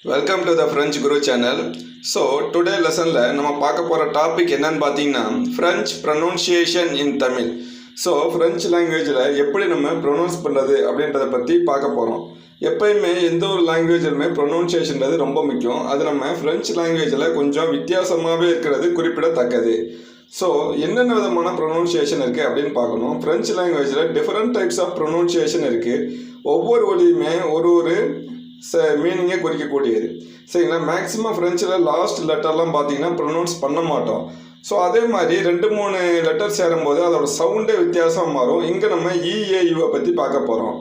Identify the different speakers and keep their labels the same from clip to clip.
Speaker 1: Welcome to the French Guru channel. So today lesson la nama paaka pora topic enna nu pathina French pronunciation in Tamil. So French language la eppadi nama pronounce பண்றது அப்படின்றத பத்தி பார்க்க போறோம். எப்பவுமே எந்த ஒரு லாங்குவேஜ்லயுமே pronunciationன்றது ரொம்ப முக்கியம். அது நம்ம French languageல கொஞ்சம் வித்தியாசமாவே இருக்கிறது குறிப்பிடத்தக்கது. ஸோ என்னென்ன விதமான ப்ரொனவுன்சியேஷன் இருக்குது அப்படின்னு பார்க்கணும். ஃப்ரெஞ்சு லாங்குவேஜில் டிஃப்ரெண்ட் டைப்ஸ் ஆஃப் ப்ரொனவுன்சியேஷன் இருக்குது. ஒவ்வொரு ஒலியுமே ஒரு மீனிங்கை குறிக்கக்கூடியது. சரிங்களா, மேக்ஸிமம் ஃப்ரெஞ்சில் லாஸ்ட் லெட்டர்லாம் பார்த்தீங்கன்னா ப்ரொனவுன்ஸ் பண்ண மாட்டோம். ஸோ அதே மாதிரி 2-3 லெட்டர் சேரும்போது அதோட சவுண்டே வித்தியாசம் மாறும். இங்கே நம்ம EAUவை பற்றி பார்க்க போகிறோம்.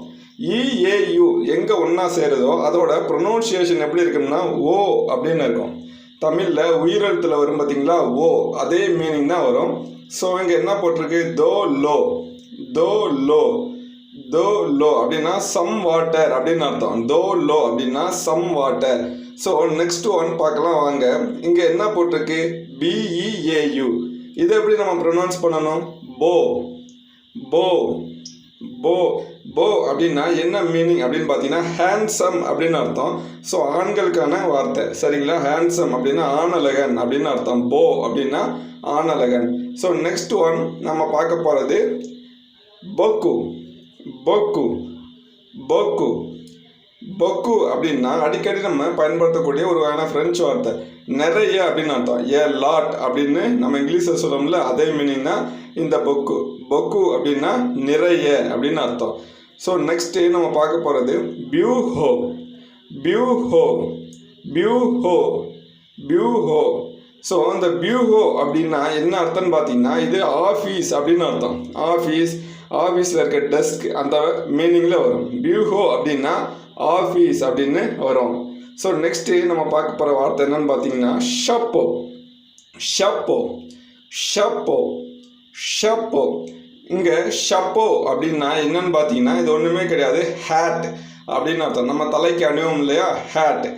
Speaker 1: EAU எங்கே ஒன்றா சேருதோ அதோட ப்ரொனவுன்சியேஷன் எப்படி இருக்குன்னா ஓ அப்படின்னு இருக்கும். தமிழில் உயிரெழுத்தில் வரும் பார்த்தீங்களா, ஓ அதே மீனிங் தான் வரும். ஸோ இங்கே என்ன போட்டிருக்கு, தோ லோ தோ லோ அப்படின்னா சம் வாட்டர் அப்படின்னு அர்த்தம். தோ லோ அப்படின்னா some water. So next one பார்க்கலாம் வாங்க. இங்கே என்ன போட்டிருக்கு, BEAU. இதை எப்படி நம்ம ப்ரொனவுன்ஸ் பண்ணணும், போ போ போ போ அப்படின்னா என்ன மீனிங் அப்படின்னு பார்த்தீங்கன்னா ஹேண்ட்ஸம் அப்படின்னு அர்த்தம். ஸோ ஆண்களுக்கான வார்த்தை. சரிங்களா, ஹேண்ட்ஸம் அப்படின்னா ஆணழகன் அப்படின்னு அர்த்தம். போ அப்படின்னா ஆணழகன். ஸோ நெக்ஸ்ட் ஒன் நம்ம பார்க்க போகிறது பொக்கு பொக்கு பொக்கு பொக்கு அப்படின்னா அடிக்கடி நம்ம பயன்படுத்தக்கூடிய ஒரு வகையான ஃப்ரெஞ்சு வார்த்தை. நிறைய அப்படின்னு அர்த்தம். லாட் அப்படின்னு நம்ம இங்கிலீஷில் சொல்லணும்ல, அதே மீனிங் தான் இந்த பொக்கு. பொக்கு அப்படின்னா நிறைய அப்படின்னு அர்த்தம். ஸோ நெக்ஸ்ட்டு நம்ம பார்க்க போகிறது பியூஹோ பியூஹோ பியூஹோ பியூஹோ. ஸோ அந்த பியூஹோ அப்படின்னா என்ன அர்த்தம்னு பார்த்தீங்கன்னா இது ஆஃபீஸ் அப்படின்னு அர்த்தம். ஆஃபீஸில் இருக்க டெஸ்க் அந்த மீனிங்கில் வரும். பியூஹோ அப்படின்னா ஆஃபீஸ் அப்படின்னு வரும். ஸோ நெக்ஸ்ட்டு நம்ம பார்க்க போகிற வார்த்தை என்னன்னு பார்த்தீங்கன்னா ஷப்போ ஷப்போ ஷப்போ ஷப்போ. இங்கே ஷப்போ அப்படின்னா என்னன்னு பார்த்தீங்கன்னா இது ஒன்றுமே கிடையாது, ஹேட் அப்படின்னு அர்த்தம். நம்ம தலைக்கு அணிவோம் இல்லையா, ஹேட்,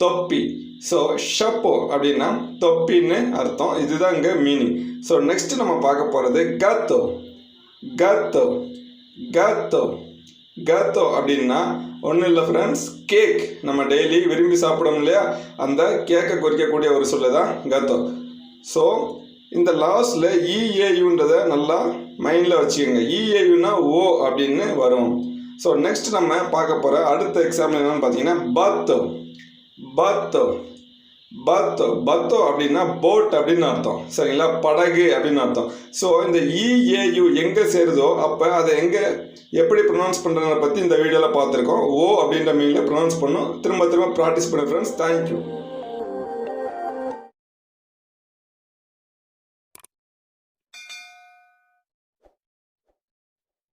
Speaker 1: தொப்பி. ஸோ ஷப்போ அப்படின்னா தொப்பின்னு அர்த்தம். இதுதான் இங்கே மீனிங். ஸோ நெக்ஸ்ட்டு நம்ம பார்க்க போகிறது கத்தோ கத்தோ கத்தோ கத்தோ அப்படின்னா ஒன்றும் இல்லை ஃப்ரெண்ட்ஸ், கேக். நம்ம டெய்லி விரும்பி சாப்பிடணும் இல்லையா, அந்த கேக்கை குறிக்கக்கூடிய ஒரு சொல்லு தான் கத்தோ. ஸோ இந்த லாஸ்டில் EAUன்றதை நல்லா மைண்டில் வச்சுக்கோங்க. EAUனா ஓ அப்படின்னு வரும். ஸோ நெக்ஸ்ட் நம்ம பார்க்க போகிற அடுத்த எக்ஸாம்பிள் என்னென்னு பார்த்தீங்கன்னா பத்தோ பத்தோ பத்தோ பத்தோ அப்படின்னா போட் அப்படின்னு அர்த்தம். சரிங்களா, படகு அப்படின்னு அர்த்தம். ஸோ இந்த EAU எங்கே சேருதோ அப்போ அதை எங்கே எப்படி ப்ரொனவுன்ஸ் பண்ணுறதை பற்றி இந்த வீடியோவில் பார்த்துருக்கோம். ஓ அப்படின்ற மீனில் ப்ரொனவுன்ஸ் பண்ணணும். திரும்ப ப்ராக்டிஸ் பண்ண ஃப்ரெண்ட்ஸ். தேங்க்யூ.